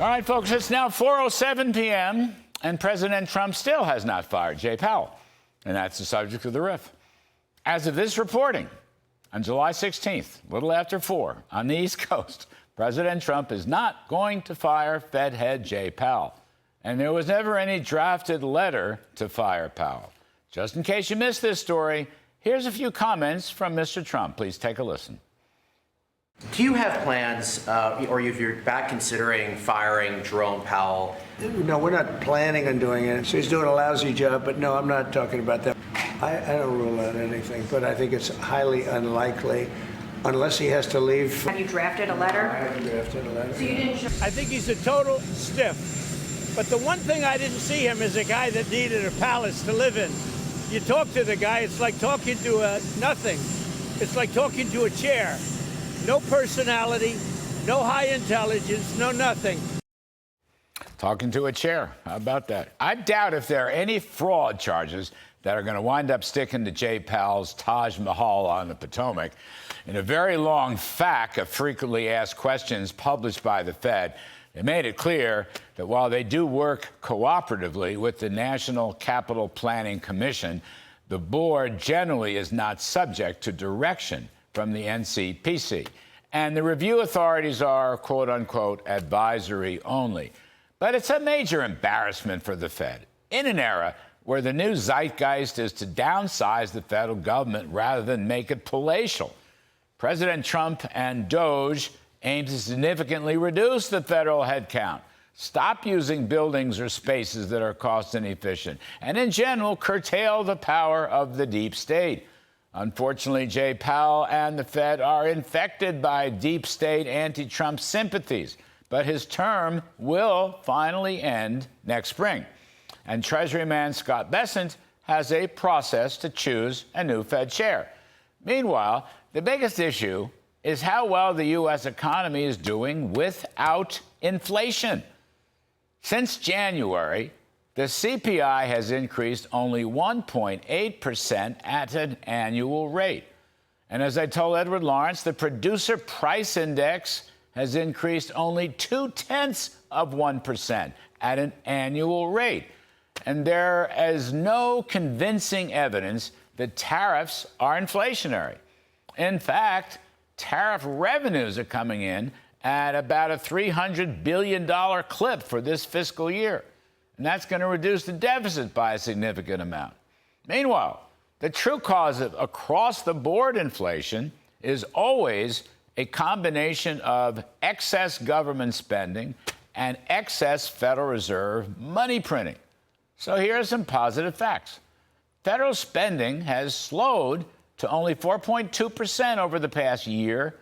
All right, folks, it's now 4:07 p.m., and President Trump still has not fired Jay Powell. And that's the subject of the riff. As of this reporting, on July 16th, a little after 4, on the East Coast, President Trump is not going to fire Fed head Jay Powell. And there was never any drafted letter to fire Powell. Just in case you missed this story, here's a few comments from Mr. Trump. Please take a listen. Do you have plans, or if you're back considering firing Jerome Powell? No, we're not planning on doing it. So he's doing a lousy job, but no, I'm not talking about that. I don't rule out anything, but I think it's highly unlikely, unless he has to leave. Have you drafted a letter? I haven't drafted a letter. So you didn't I think he's a total stiff. But the one thing I didn't see him as a guy that needed a palace to live in. You talk to the guy, it's like talking to nothing. It's like talking to a chair. No personality, no high intelligence, no nothing. Talking to a chair. How about that? I doubt if there are any fraud charges that are going to wind up sticking to Jay Powell's Taj Mahal on the Potomac. In a very long FAQ of frequently asked questions published by the Fed, they made it clear that while they do work cooperatively with the National Capital Planning Commission, the board generally is not subject to direction from the NCPC. And the review authorities are, quote unquote, advisory only. But it's a major embarrassment for the Fed in an era where the new zeitgeist is to downsize the federal government rather than make it palatial. President Trump and DOJ aim to significantly reduce the federal headcount, stop using buildings or spaces that are cost inefficient, and in general, curtail the power of the deep state. Unfortunately, Jay Powell and the Fed are infected by deep state anti-Trump sympathies, but his term will finally end next spring. And Treasury man Scott Bessent has a process to choose a new Fed chair. Meanwhile, the biggest issue is how well the U.S. economy is doing without inflation. Since January, the CPI has increased only 1.8% at an annual rate. And as I told Edward Lawrence, the producer price index has increased only 0.2% at an annual rate. And there is no convincing evidence that tariffs are inflationary. In fact, tariff revenues are coming in at about a $300 billion clip for this fiscal year. And that's going to reduce the deficit by a significant amount. Meanwhile, the true cause of across-the-board inflation is always a combination of excess government spending and excess Federal Reserve money printing. So here are some positive facts. Federal spending has slowed to only 4.2% over the past year,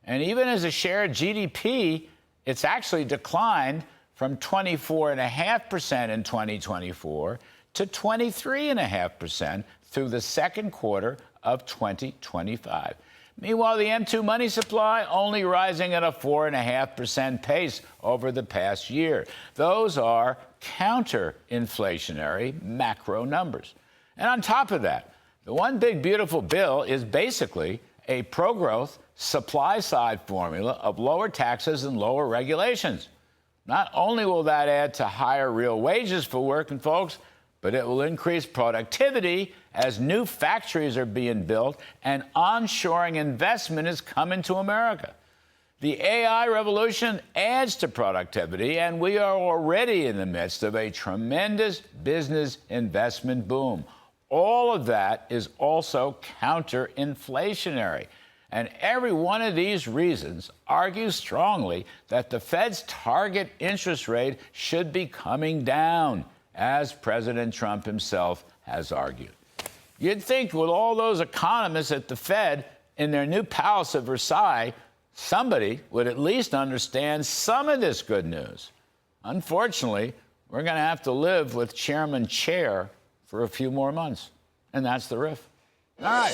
and even as a share of GDP, it's actually declined from 24.5% in 2024 to 23.5% through the second quarter of 2025. Meanwhile, the M2 money supply only rising at a 4.5% pace over the past year. Those are counter-inflationary macro numbers. And on top of that, the one big beautiful bill is basically a pro-growth supply-side formula of lower taxes and lower regulations. Not only will that add to higher real wages for working folks, but it will increase productivity as new factories are being built and onshoring investment is coming to America. The AI revolution adds to productivity, and we are already in the midst of a tremendous business investment boom. All of that is also counter-inflationary. And every one of these reasons argues strongly that the Fed's target interest rate should be coming down, as President Trump himself has argued. You'd think with all those economists at the Fed in their new Palace of Versailles, somebody would at least understand some of this good news. Unfortunately, we're going to have to live with Chairman Chair for a few more months. And that's the riff. All right.